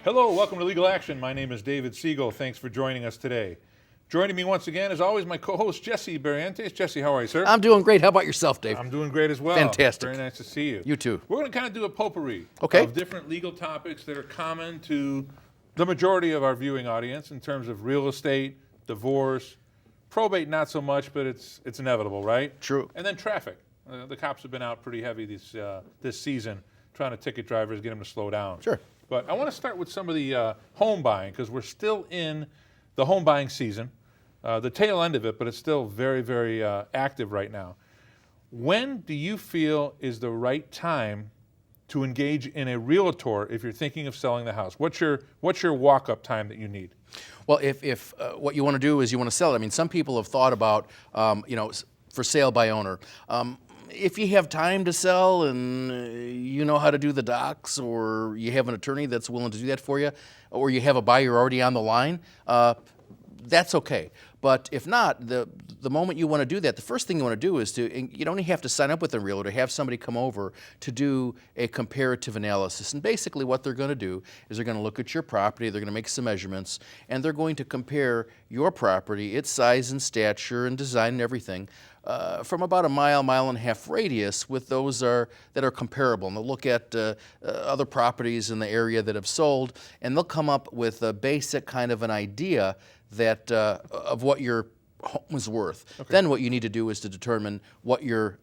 Hello, welcome to Legal Action. My name is David Siegel. Thanks for joining us today. Joining me once again, as always, my co-host, Jesse Barrientes. Jesse, how are you, sir? I'm doing great. How about yourself, Dave? I'm doing great as well. Fantastic. Very nice to see you. You too. We're going to kind of do a potpourri Okay. of different legal topics that are common to the majority of our viewing audience in terms of real estate, divorce, probate not so much, but it's inevitable, right? True. And then traffic. The cops have been out pretty heavy this season trying to ticket drivers, get them to slow down. Sure. But I want to start with some of the home buying because we're still in the home buying season, the tail end of it, but it's still very, very active right now. When do you feel is the right time to engage in a realtor if you're thinking of selling the house? What's your walk-up time that you need? Well, if what you want to do is you want to sell it, I mean, some people have thought about, for sale by owner. If you have time to sell and you know how to do the docs, or you have an attorney that's willing to do that for you, or you have a buyer already on the line, that's okay. But if not, the moment you want to do that, the first thing you want to do is you don't have to sign up with a realtor, have somebody come over to do a comparative analysis. And basically what they're going to do is they're going to look at your property, they're going to make some measurements, and they're going to compare your property, its size and stature and design and everything, from about a mile and a half radius with those that are comparable. And they'll look at other properties in the area that have sold, and they'll come up with a basic kind of an idea that of what your home is worth. Okay. Then what you need to do is to determine what your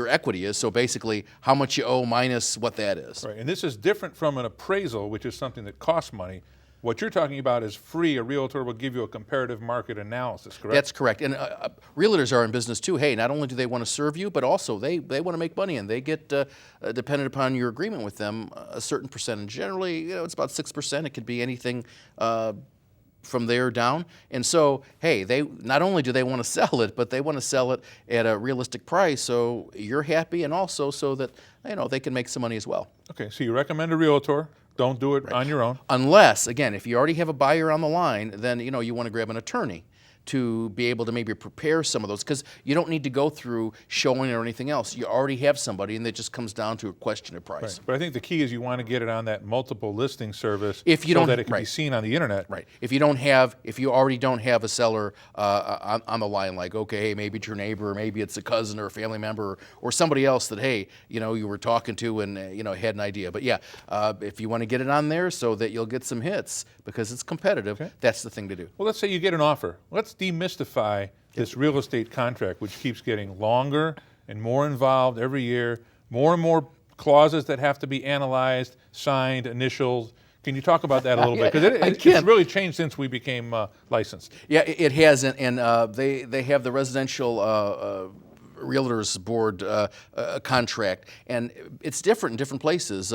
equity is. So basically, how much you owe minus what that is. Right, and this is different from an appraisal, which is something that costs money. What you're talking about is free. A realtor will give you a comparative market analysis, correct? That's correct. And realtors are in business too. Hey, not only do they want to serve you, but also they want to make money, and they get, dependent upon your agreement with them, a certain percentage. Generally, it's about 6%. It could be anything from there down. And so, hey, they not only do they want to sell it, but they want to sell it at a realistic price so you're happy, and also so that they can make some money as well. Okay, so you recommend a realtor. Don't do it on your own. Unless, again, if you already have a buyer on the line, then you want to grab an attorney to be able to maybe prepare some of those, because you don't need to go through showing or anything else. You already have somebody, and it just comes down to a question of price. Right. But I think the key is you want to get it on that multiple listing service so that it can be seen on the internet. Right. If you already don't have a seller on the line, like, okay, hey, maybe it's your neighbor, or maybe it's a cousin or a family member, or somebody else that, hey, you were talking to and had an idea. But yeah, if you want to get it on there so that you'll get some hits because it's competitive, okay, that's the thing to do. Well, let's say you get an offer. Let's demystify this real estate contract, which keeps getting longer and more involved every year, more and more clauses that have to be analyzed, signed, initials. Can you talk about that a little bit? Because it's really changed since we became licensed. Yeah, it has, and they have the residential realtors board contract, and it's different in different places.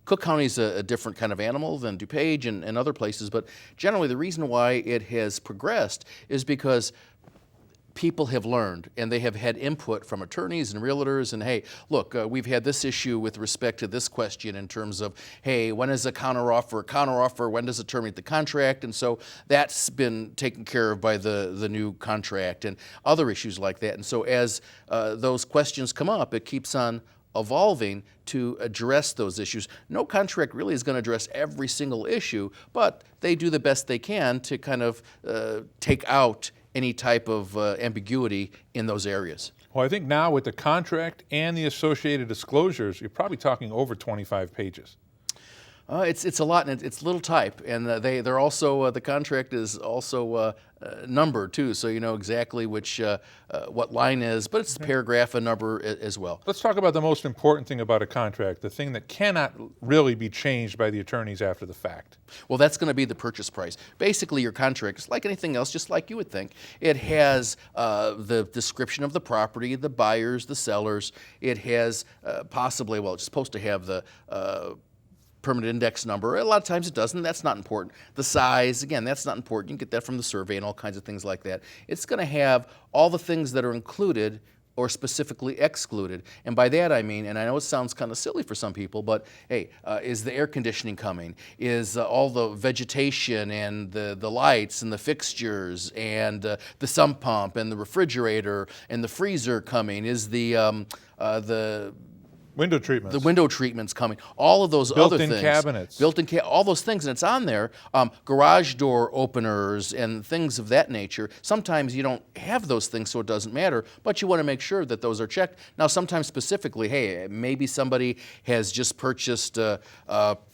Cook County is a different kind of animal than DuPage and other places, but generally the reason why it has progressed is because people have learned, and they have had input from attorneys and realtors, and hey, look, we've had this issue with respect to this question in terms of, hey, when is a counteroffer, when does it terminate the contract? And so that's been taken care of by the new contract and other issues like that. And so as those questions come up, it keeps on evolving to address those issues. No contract really is going to address every single issue, but they do the best they can to kind of take out any type of ambiguity in those areas. Well, I think now with the contract and the associated disclosures, you're probably talking over 25 pages. It's a lot, and it's little type, and they're also the contract is also numbered too, so you know exactly which what line is, but it's a paragraph and number as well. Let's talk about the most important thing about a contract, the thing that cannot really be changed by the attorneys after the fact. Well, that's going to be the purchase price. Basically, your contract is like anything else, just like you would think. It has the description of the property, the buyers, the sellers. It has possibly, well, it's supposed to have the permanent index number. A lot of times it doesn't. That's not important. The size, again, that's not important. You can get that from the survey and all kinds of things like that. It's going to have all the things that are included or specifically excluded. And by that I mean, and I know it sounds kind of silly for some people, but hey, is the air conditioning coming? Is all the vegetation and the lights and the fixtures and the sump pump and the refrigerator and the freezer coming? Is the Window treatments. The window treatments coming, all of those other Built-in things. cabinets. All those things, and it's on there. Garage door openers and things of that nature. Sometimes you don't have those things, so it doesn't matter, but you want to make sure that those are checked. Now, sometimes specifically, hey, maybe somebody has just purchased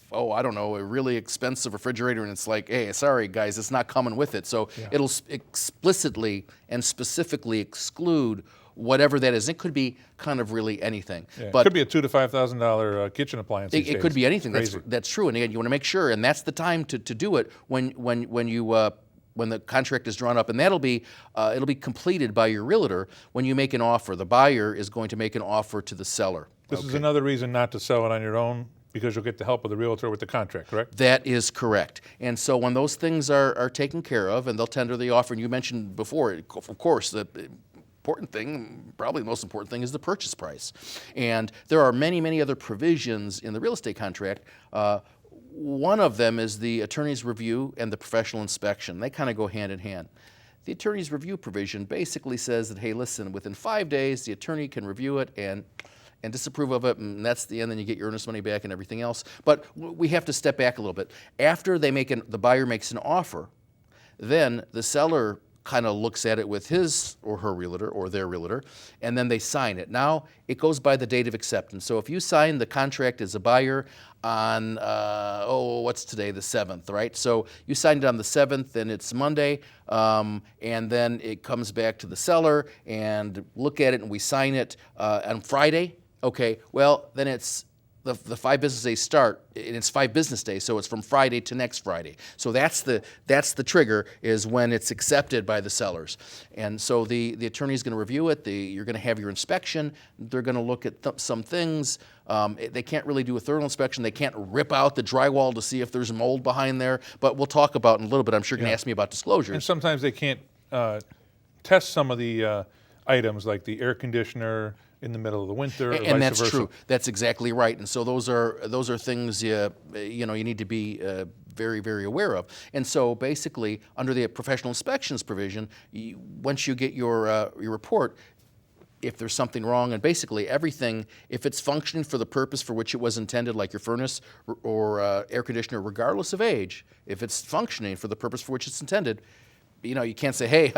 I don't know, a really expensive refrigerator, and it's like, hey, sorry guys, it's not coming with it. So it'll explicitly and specifically exclude whatever that is. It could be kind of really anything. Yeah, but it could be a $2,000 to $5,000 kitchen appliance. it could be anything. Crazy. That's true. And again, you want to make sure, and that's the time to do it when the contract is drawn up, and it'll be completed by your realtor when you make an offer. The buyer is going to make an offer to the seller. This is another reason not to sell it on your own, because you'll get the help of the realtor with the contract, correct? That is correct. And so when those things are taken care of, and they'll tender the offer, and you mentioned before, of course, the important thing, probably the most important thing, is the purchase price. And there are many, many other provisions in the real estate contract. One of them is the attorney's review and the professional inspection. They kind of go hand in hand. The attorney's review provision basically says that, hey, listen, within 5 days, the attorney can review it and disapprove of it, and that's the end, then you get your earnest money back and everything else. But we have to step back a little bit. After the buyer makes an offer, then the seller kind of looks at it with his or her realtor or their realtor, and then they sign it. Now, it goes by the date of acceptance. So if you sign the contract as a buyer on, what's today, the 7th, right? So you signed it on the 7th, and it's Monday, and then it comes back to the seller, and look at it, and we sign it on Friday. Okay, well, then it's the 5 business days start, and it's 5 business days, so it's from Friday to next Friday. So that's the trigger, is when it's accepted by the sellers. And so the attorney's going to review it. You're going to have your inspection. They're going to look at some things. They can't really do a thorough inspection. They can't rip out the drywall to see if there's mold behind there. But we'll talk about in a little bit. I'm sure you're going to ask me about disclosures. And sometimes they can't test some of the items, like the air conditioner in the middle of the winter, or and that's vice versa. true. That's exactly right. And so those are things you need to be very, very aware of. And so basically, under the professional inspections provision, once you get your report, if there's something wrong, and basically everything, if it's functioning for the purpose for which it was intended, like your furnace or air conditioner, regardless of age, if it's functioning for the purpose for which it's intended, you can't say, hey,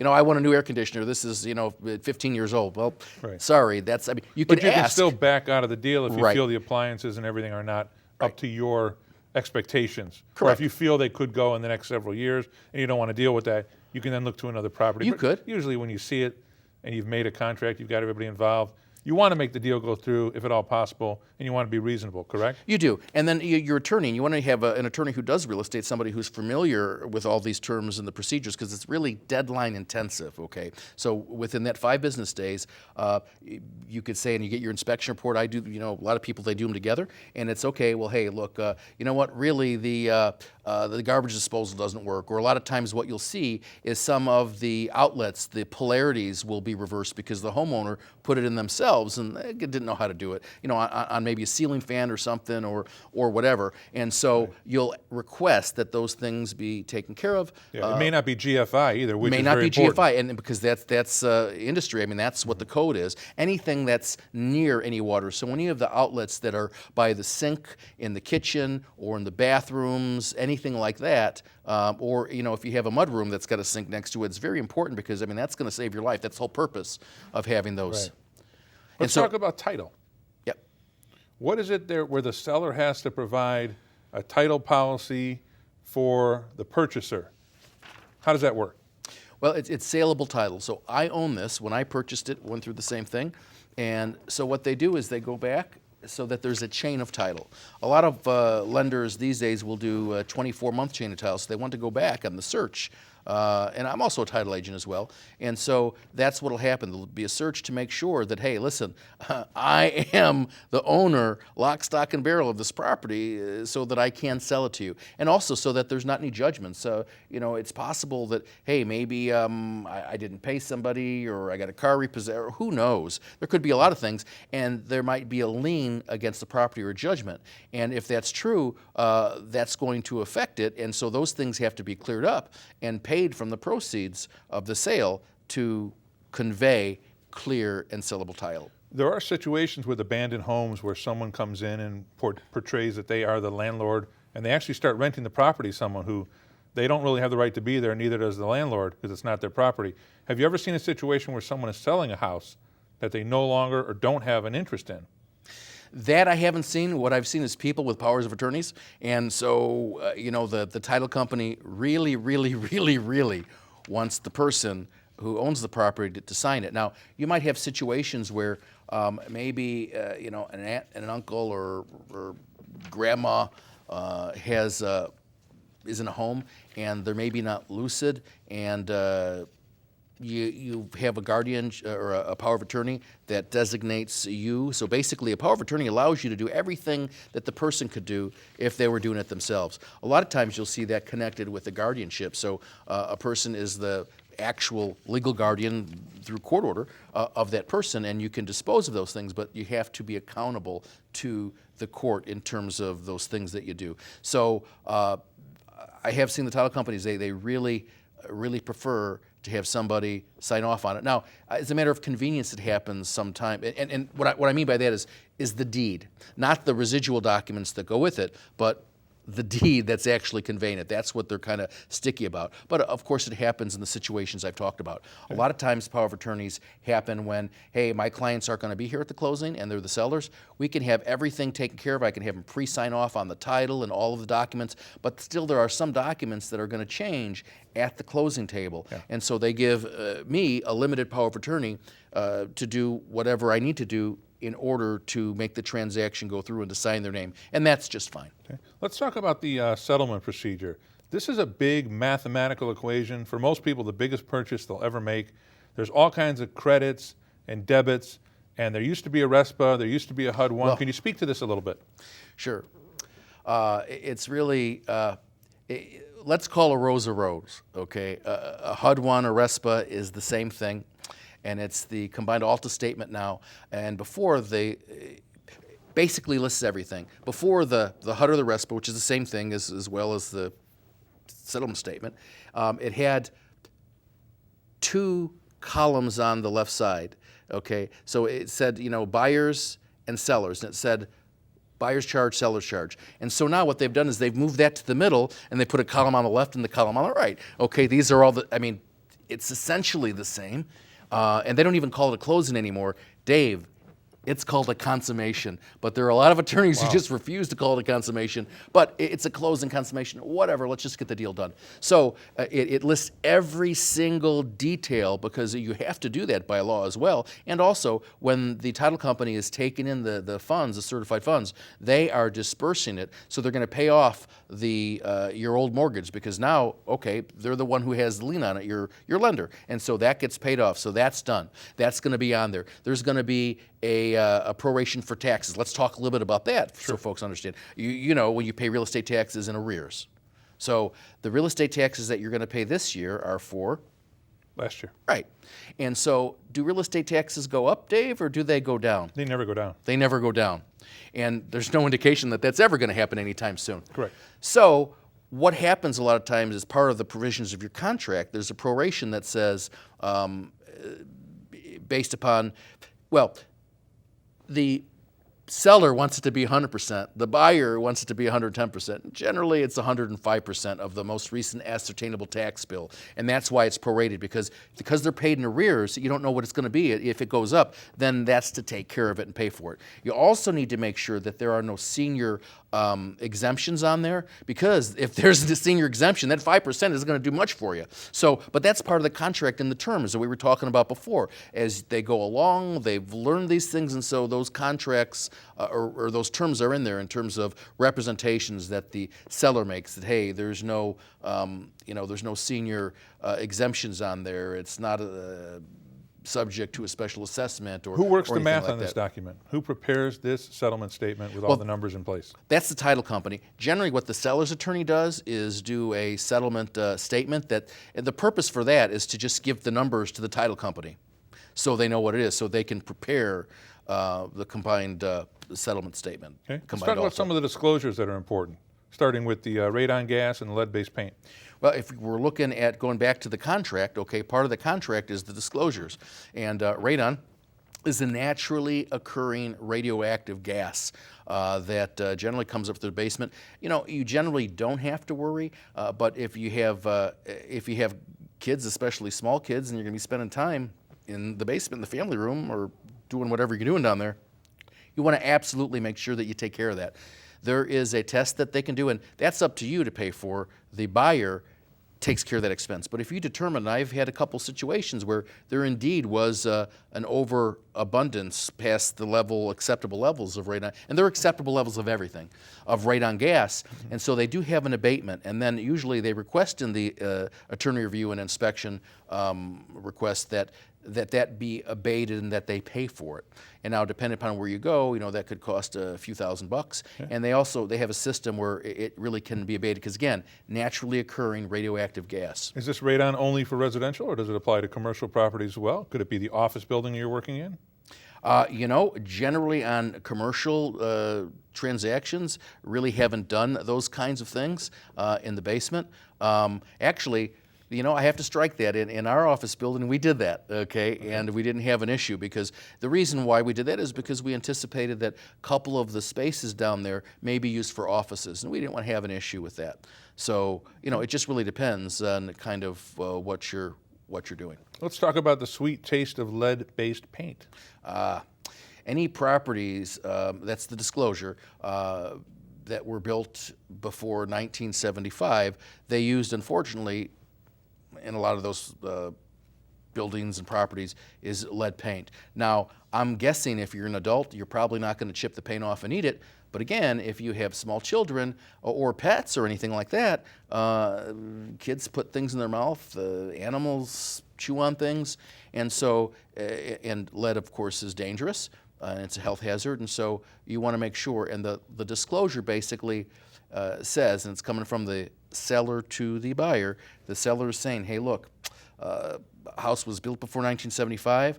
I want a new air conditioner. This is, 15 years old. Well, Right. sorry, you can But you ask. can still back out of the deal if you Right. feel the appliances and everything are not up to your expectations. Or Correct. if you feel they could go in the next several years and you don't want to deal with that, you can then look to another property. You But could. Usually when you see it and you've made a contract, you've got everybody involved, you want to make the deal go through if at all possible, and you want to be reasonable, correct? You do. And then your attorney, you want to have an attorney who does real estate, somebody who's familiar with all these terms and the procedures, because it's really deadline intensive, okay? So within that 5 business days, you could say, and you get your inspection report. I do, a lot of people, they do them together, and it's okay, well, hey, look, you know what, really the garbage disposal doesn't work. Or a lot of times what you'll see is some of the outlets, the polarities will be reversed because the homeowner put it in themselves and they didn't know how to do it, on maybe a ceiling fan or something or whatever. And so you'll request that those things be taken care of. Yeah, it may not be GFI either, which May is not very be important. GFI, and because that's industry. I mean, that's what the code is. Anything that's near any water. So any of the outlets that are by the sink, in the kitchen, or in the bathrooms, anything like that, or if you have a mud room that's got a sink next to it, it's very important because that's going to save your life. That's the whole purpose of having those. Right. Let's talk about title. Yep. What is it there where the seller has to provide a title policy for the purchaser? How does that work? Well, it's saleable title. So I own this. When I purchased it, went through the same thing. And so what they do is they go back so that there's a chain of title. A lot of lenders these days will do a 24-month chain of title, so they want to go back on the search. And I'm also a title agent as well. And so that's what will happen. There'll be a search to make sure that, hey, listen, I am the owner, lock, stock, and barrel of this property so that I can sell it to you. And also so that there's not any judgments. It's possible that, hey, maybe I didn't pay somebody or I got a car repossessed, or who knows. There could be a lot of things. And there might be a lien against the property or a judgment. And if that's true, that's going to affect it. And so those things have to be cleared up and paid from the proceeds of the sale to convey clear and sellable title. There are situations with abandoned homes where someone comes in and portrays that they are the landlord, and they actually start renting the property to someone who they don't really have the right to be there, neither does the landlord, because it's not their property. Have you ever seen a situation where someone is selling a house that they no longer or don't have an interest in? That I haven't seen. What I've seen is people with powers of attorneys, and so the title company really, really, really, really wants the person who owns the property to sign it. Now, you might have situations where maybe an aunt and an uncle or grandma is in a home and they're maybe not lucid, and you have a guardian or a power of attorney that designates you. So basically, a power of attorney allows you to do everything that the person could do if they were doing it themselves. A lot of times you'll see that connected with the guardianship. So a person is the actual legal guardian through court order of that person, and you can dispose of those things, but you have to be accountable to the court in terms of those things that you do. So I have seen the title companies, they really prefer to have somebody sign off on it. Now, as a matter of convenience, it happens sometime, and what I mean by that is the deed, not the residual documents that go with it, but the deed that's actually conveying it. That's what they're kind of sticky about. But of course, it happens in the situations I've talked about. A lot of times, power of attorneys happen when, hey, my clients aren't going to be here at the closing, and they're the sellers. We can have everything taken care of. I can have them pre-sign off on the title and all of the documents, but still there are some documents that are going to change at the closing table. Yeah. And so they give me a limited power of attorney to do whatever I need to do in order to make the transaction go through and to sign their name, and that's just fine. Okay. Let's talk about the settlement procedure. This is a big mathematical equation. For most people, the biggest purchase they'll ever make. There's all kinds of credits and debits, and there used to be a RESPA, there used to be a HUD-1. Well, can you speak to this a little bit? Sure. It's really, let's call a rose, okay? A HUD-1 or RESPA is the same thing, and it's the combined Alta statement now. And before, basically lists everything. Before the HUD or the RESPA, which is the same thing as well as the settlement statement, it had two columns on the left side, okay? So it said, buyers and sellers, and it said buyer's charge, seller's charge. And so now what they've done is they've moved that to the middle, and they put a column on the left and the column on the right. Okay, these are all it's essentially the same. And they don't even call it a closing anymore. Dave, it's called a consummation. But there are a lot of attorneys who just refuse to call it a consummation. But it's a closing, consummation, whatever. Let's just get the deal done. So it lists every single detail because you have to do that by law as well. And also, when the title company is taking in the funds, the certified funds, they are dispersing it. So they're going to pay off your old mortgage because now, okay, they're the one who has the lien on it, your lender. And so that gets paid off. So that's done. That's going to be on there. There's going to be a proration for taxes. Let's talk a little bit about that so folks understand. You know, when you pay real estate taxes in arrears. So the real estate taxes that you're going to pay this year are for? Last year. Right. And so do real estate taxes go up, Dave, or do they go down? They never go down. They never go down. And there's no indication that that's ever going to happen anytime soon. Correct. So what happens a lot of times is part of the provisions of your contract, there's a proration that says based upon, well, the seller wants it to be 100%. The buyer wants it to be 110%. Generally, it's 105% of the most recent ascertainable tax bill. And that's why it's prorated, because they're paid in arrears, you don't know what it's going to be. If it goes up, then that's to take care of it and pay for it. You also need to make sure that there are no senior exemptions on there, because if there's a senior exemption, that 5% isn't going to do much for you. So, but that's part of the contract and the terms that we were talking about before. As they go along, they've learned these things, and so those contracts or those terms are in there in terms of representations that the seller makes. That hey, there's no there's no senior exemptions on there. It's not subject to a special assessment or who works or the math like on this that. document? Who prepares this settlement statement with all the numbers in place? That's the title company. Generally, what the seller's attorney does is do a settlement statement and the purpose for that is to just give the numbers to the title company so they know what it is, so they can prepare the combined settlement statement. Okay. Let's talk about some of the disclosures that are important, starting with the radon gas and the lead-based paint. Well, if we're looking at going back to the contract, okay, part of the contract is the disclosures. And radon is a naturally occurring radioactive gas that generally comes up through the basement. You know, you generally don't have to worry, but if you have kids, especially small kids, and you're going to be spending time in the basement, in the family room, or doing whatever you're doing down there, you want to absolutely make sure that you take care of that. There is a test that they can do, and that's up to you to pay for. The buyer takes care of that expense. But if you determine, I've had a couple situations where there indeed was an overabundance past the acceptable levels of radon, and there are acceptable levels of everything, of radon gas, and so they do have an abatement, and then usually they request in the attorney review and inspection request that be abated and that they pay for it. And now, depending upon where you go, you know, that could cost a few $1,000s. Okay. And they have a system where it really can be abated because, again, naturally occurring radioactive gas. Is this radon only for residential, or does it apply to commercial properties as well? Could it be the office building you're working in? You know, generally on commercial transactions, really haven't done those kinds of things in the basement. Actually, you know, I have to strike that. In our office building, we did that, okay? And we didn't have an issue because the reason why we did that is because we anticipated that a couple of the spaces down there may be used for offices, and we didn't want to have an issue with that. So, you know, it just really depends on kind of what you're doing. Let's talk about the sweet taste of lead-based paint. Any properties, that's the disclosure, that were built before 1975, they used, unfortunately, in a lot of those buildings and properties, is lead paint. Now, I'm guessing if you're an adult, you're probably not going to chip the paint off and eat it. But again, if you have small children or pets or anything like that, kids put things in their mouth, animals chew on things, and so, and lead, of course, is dangerous. It's a health hazard, and so you want to make sure. And the disclosure basically says, and it's coming from the seller to the buyer, the seller is saying, hey, look, house was built before 1975.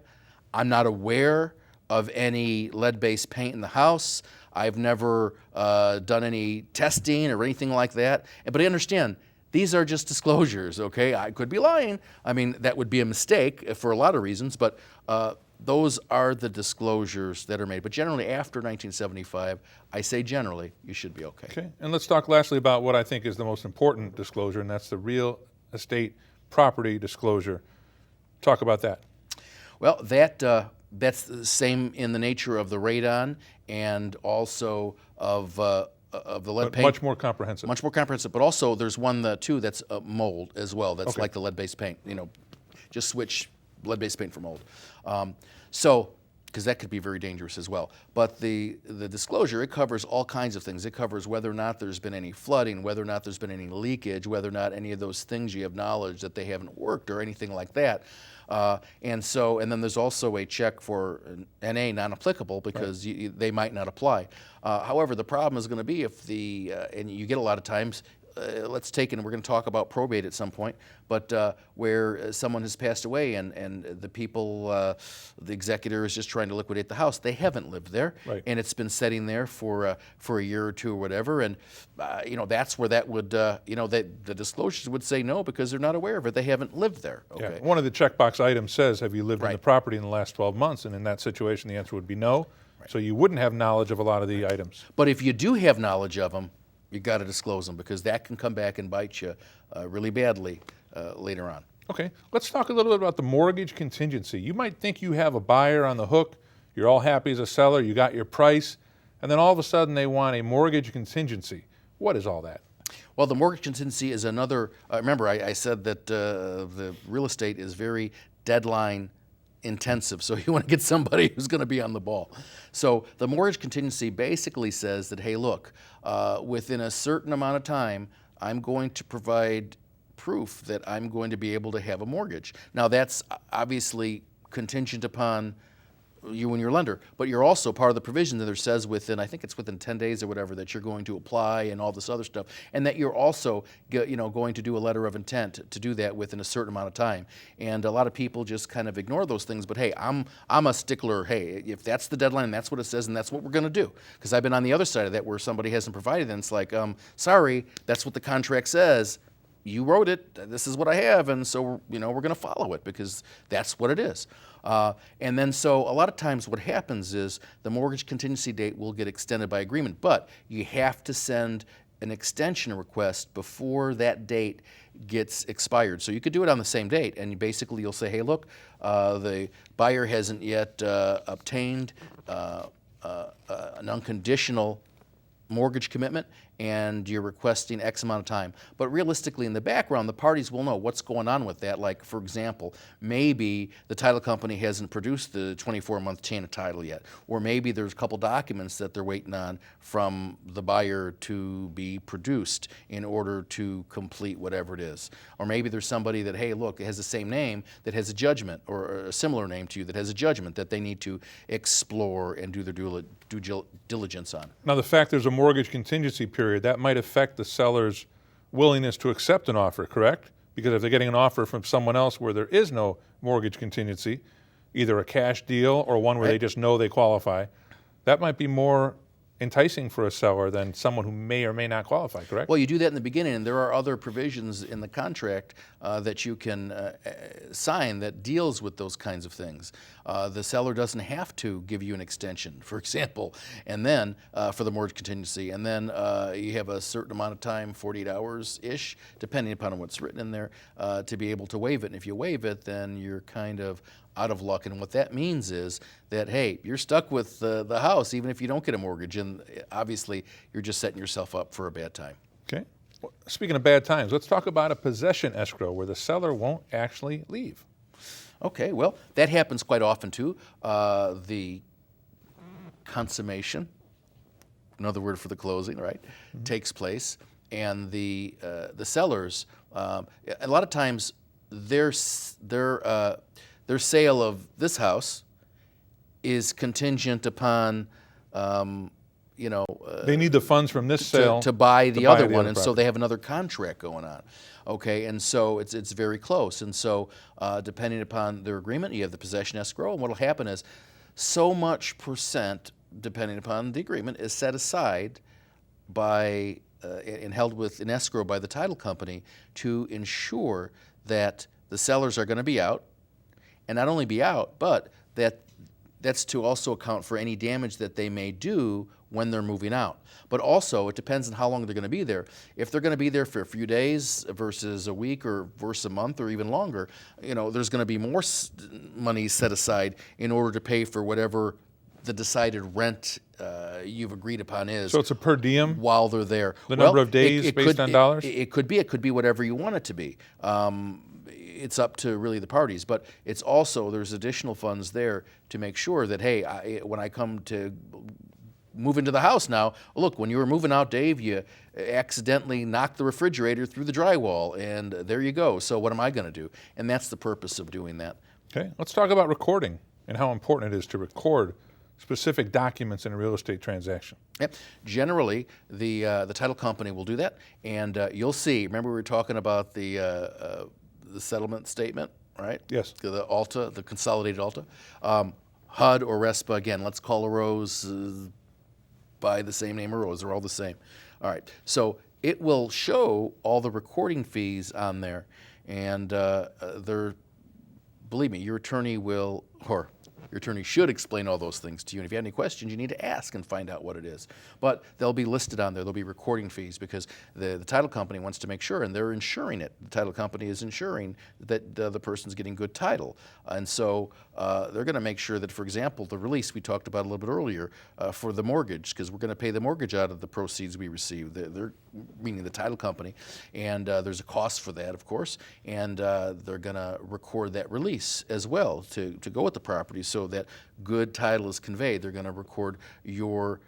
I'm not aware of any lead-based paint in the house. I've never done any testing or anything like that. But I understand, these are just disclosures, okay? I could be lying. I mean, that would be a mistake for a lot of reasons, but those are the disclosures that are made. But generally, after 1975, I say generally, you should be okay. Okay, and let's talk lastly about what I think is the most important disclosure, and that's the real estate property disclosure. Talk about that. Well, that's the same in the nature of the radon and also of the lead paint. Much more comprehensive. Much more comprehensive, but also there's one, too, that's mold as well. That's like the lead-based paint. You know, just switch lead-based paint for mold. Because that could be very dangerous as well. But the disclosure, it covers all kinds of things. It covers whether or not there's been any flooding, whether or not there's been any leakage, whether or not any of those things you have knowledge that they haven't worked or anything like that. And then there's also a check for NA non-applicable because they might not apply. However, the problem is going to be if and you get a lot of times, let's take it, and we're going to talk about probate at some point, but where someone has passed away and the people, the executor is just trying to liquidate the house. They haven't lived there, and it's been sitting there for a year or two or whatever, and that's where that would, the disclosures would say no because they're not aware of it. They haven't lived there. Okay. Yeah. One of the checkbox items says, have you lived in the property in the last 12 months? And in that situation, the answer would be no. So you wouldn't have knowledge of a lot of the items. But if you do have knowledge of them, you got to disclose them because that can come back and bite you really badly later on. Okay, let's talk a little bit about the mortgage contingency. You might think you have a buyer on the hook, you're all happy as a seller, you got your price, and then all of a sudden they want a mortgage contingency. What is all that? Well, the mortgage contingency is another, remember I said that the real estate is very deadline intensive, so you want to get somebody who's going to be on the ball. So the mortgage contingency basically says that, hey, look, within a certain amount of time, I'm going to provide proof that I'm going to be able to have a mortgage. Now, that's obviously contingent upon you and your lender, but you're also part of the provision that there says within, I think it's within 10 days or whatever, that you're going to apply and all this other stuff, and that you're also going to do a letter of intent to do that within a certain amount of time. And a lot of people just kind of ignore those things, but hey, I'm a stickler. Hey, if that's the deadline and that's what it says and that's what we're going to do, because I've been on the other side of that where somebody hasn't provided and it's like, sorry, that's what the contract says. you wrote it, this is what I have, and so we're going to follow it because that's what it is. And then so a lot of times what happens is the mortgage contingency date will get extended by agreement, but you have to send an extension request before that date gets expired. So you could do it on the same date, and basically you'll say, hey, look, the buyer hasn't yet obtained an unconditional mortgage commitment, and you're requesting X amount of time. But realistically, in the background, the parties will know what's going on with that. Like, for example, maybe the title company hasn't produced the 24-month chain of title yet, or maybe there's a couple documents that they're waiting on from the buyer to be produced in order to complete whatever it is. Or maybe there's somebody that, hey, look, it has the same name that has a judgment, or a similar name to you that has a judgment that they need to explore and do their due diligence on. Now, the fact there's a mortgage contingency period, that might affect the seller's willingness to accept an offer, correct? Because if they're getting an offer from someone else where there is no mortgage contingency, either a cash deal or one where they just know they qualify, that might be more enticing for a seller than someone who may or may not qualify, correct? Well, you do that in the beginning, and there are other provisions in the contract that you can sign that deals with those kinds of things. The seller doesn't have to give you an extension, for example, and then for the mortgage contingency, and then you have a certain amount of time, 48 hours-ish, depending upon what's written in there, to be able to waive it. And if you waive it, then you're kind of out of luck. And what that means is that, hey, you're stuck with the house even if you don't get a mortgage, and obviously you're just setting yourself up for a bad time. Okay. Well, speaking of bad times, let's talk about a possession escrow where the seller won't actually leave. Okay, well, that happens quite often too. The consummation, another word for the closing, right, takes place, and the sellers, a lot of times their sale of this house is contingent upon, They need the funds from this sale to buy the other one, and so property. they have another contract going on. Okay, and so it's very close, and so depending upon their agreement, you have the possession escrow, and what will happen is so much percent, depending upon the agreement, is set aside by and held in escrow by the title company to ensure that the sellers are going to be out, and not only be out, but that's to also account for any damage that they may do when they're moving out. But also, it depends on how long they're going to be there. If they're going to be there for a few days versus a week or versus a month or even longer, there's going to be more money set aside in order to pay for whatever the decided rent you've agreed upon is. So it's a per diem? While they're there. The number of days based on dollars? It could be whatever you want it to be. It's up to really the parties, but it's also, there's additional funds there to make sure that, hey, when I come to move into the house now, look, when you were moving out, Dave, you accidentally knocked the refrigerator through the drywall, and there you go. So what am I going to do? And that's the purpose of doing that. Okay, let's talk about recording and how important it is to record specific documents in a real estate transaction. Yep. Generally, the title company will do that, and you'll see. Remember, we were talking about the settlement statement, right? Yes. The ALTA, the consolidated ALTA. HUD or RESPA, again, let's call a rose by the same name or rose. They're all the same. All right. So it will show all the recording fees on there, and believe me, your attorney will, or your attorney should explain all those things to you. And if you have any questions, you need to ask and find out what it is. But they'll be listed on there. There'll be recording fees because the title company wants to make sure, and they're insuring it. The title company is ensuring that the person's getting good title. And so they're going to make sure that, for example, the release we talked about a little bit earlier for the mortgage, because we're going to pay the mortgage out of the proceeds we receive. They're meaning the title company. And there's a cost for that, of course. And they're going to record that release as well to go with the property so that good title is conveyed. They're going to record your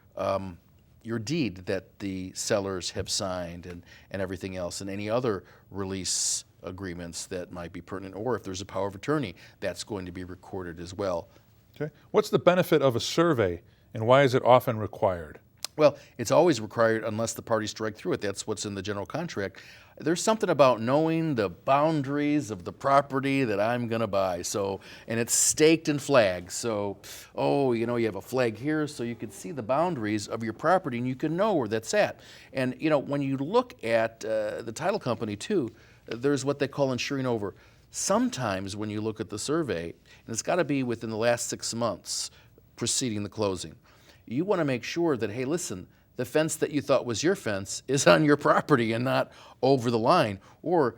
deed that the sellers have signed and everything else, and any other release agreements that might be pertinent, or if there's a power of attorney, that's going to be recorded as well. Okay. What's the benefit of a survey, and why is it often required? Well, it's always required unless the parties strike through it. That's what's in the general contract. There's something about knowing the boundaries of the property that I'm going to buy. So, and it's staked and flagged. So, you have a flag here so you can see the boundaries of your property and you can know where that's at. And, when you look at the title company too, there's what they call insuring over. Sometimes when you look at the survey, and it's got to be within the last 6 months preceding the closing, you want to make sure that, hey, listen, the fence that you thought was your fence is on your property and not over the line. Or,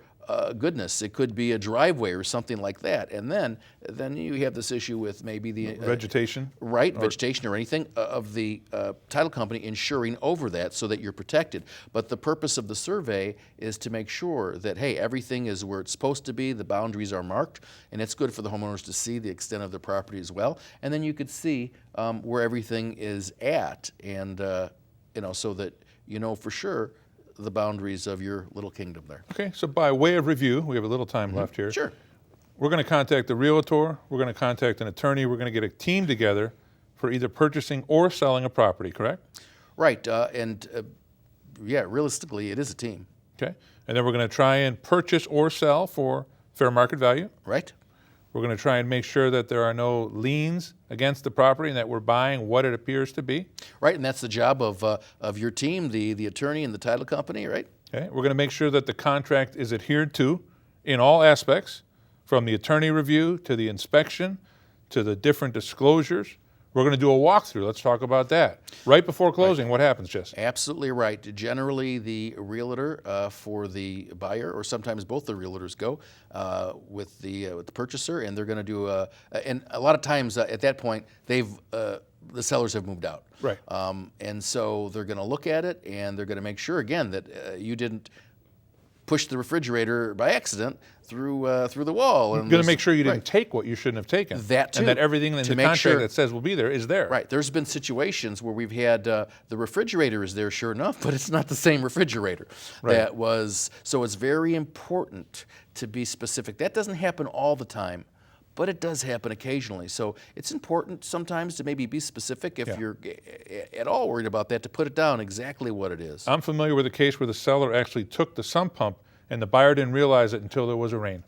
goodness, it could be a driveway or something like that. And then you have this issue with maybe the vegetation. Right, vegetation or anything of the title company insuring over that so that you're protected. But the purpose of the survey is to make sure that, hey, everything is where it's supposed to be, the boundaries are marked, and it's good for the homeowners to see the extent of the property as well. And then you could see where everything is at, and so that you know for sure the boundaries of your little kingdom there. Okay, so by way of review, we have a little time left here. Sure. We're going to contact the realtor, we're going to contact an attorney, we're going to get a team together for either purchasing or selling a property, correct? Right, realistically, it is a team. Okay, and then we're going to try and purchase or sell for fair market value. Right. We're going to try and make sure that there are no liens against the property and that we're buying what it appears to be. Right, and that's the job of your team, the attorney and the title company, right? Okay, we're going to make sure that the contract is adhered to in all aspects, from the attorney review to the inspection to the different disclosures. We're going to do a walkthrough. Let's talk about that. Right before closing, what happens, Jesse? Absolutely right. Generally, the realtor for the buyer, or sometimes both the realtors go with the purchaser, and they're going to do and a lot of times at that point the sellers have moved out. Right. And so they're going to look at it, and they're going to make sure again that you didn't push the refrigerator by accident through the wall. You're going to make sure you didn't take what you shouldn't have taken. That too. And that everything in the contract that says will be there is there. Right. There's been situations where we've had the refrigerator is there, sure enough, but it's not the same refrigerator. Right. That was, so it's very important to be specific. That doesn't happen all the time, but it does happen occasionally. So it's important sometimes to maybe be specific if you're at all worried about that, to put it down exactly what it is. I'm familiar with a case where the seller actually took the sump pump and the buyer didn't realize it until there was a rain.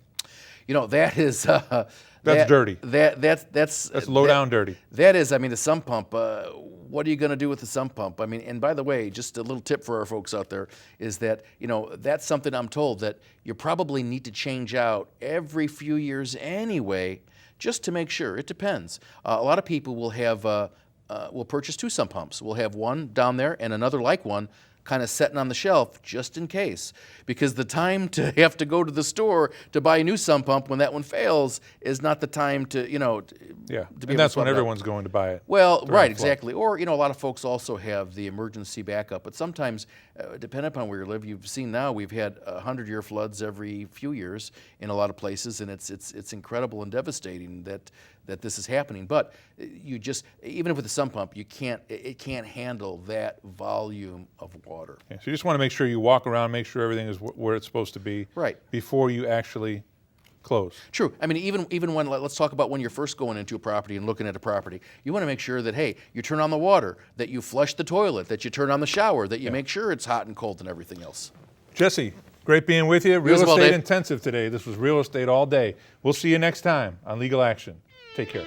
That is that's dirty. That's low down dirty. That is, the sump pump. What are you going to do with the sump pump? And by the way, just a little tip for our folks out there is that, that's something I'm told that you probably need to change out every few years anyway, just to make sure. It depends. A lot of people will have will purchase 2 sump pumps. We'll have one down there and another like one kind of sitting on the shelf just in case, because the time to have to go to the store to buy a new sump pump when that one fails is not the time to, and that's when everyone's going to buy it. Well, right, exactly. Or, a lot of folks also have the emergency backup, but sometimes, depending upon where you live, you've seen now we've had 100-year floods every few years in a lot of places, and it's incredible and devastating that this is happening. But you just, even with the sump pump, it can't handle that volume of water. Yeah, so you just want to make sure you walk around, make sure everything is where it's supposed to be, right, before you actually close. True. Even when, let's talk about when you're first going into a property and looking at a property, you want to make sure that, hey, you turn on the water, that you flush the toilet, that you turn on the shower, that you make sure it's hot and cold and everything else. Jesse, great being with you. Real as well, estate Dave. intensive today. This was real estate all day. We'll see you next time on Legal Action. Take care.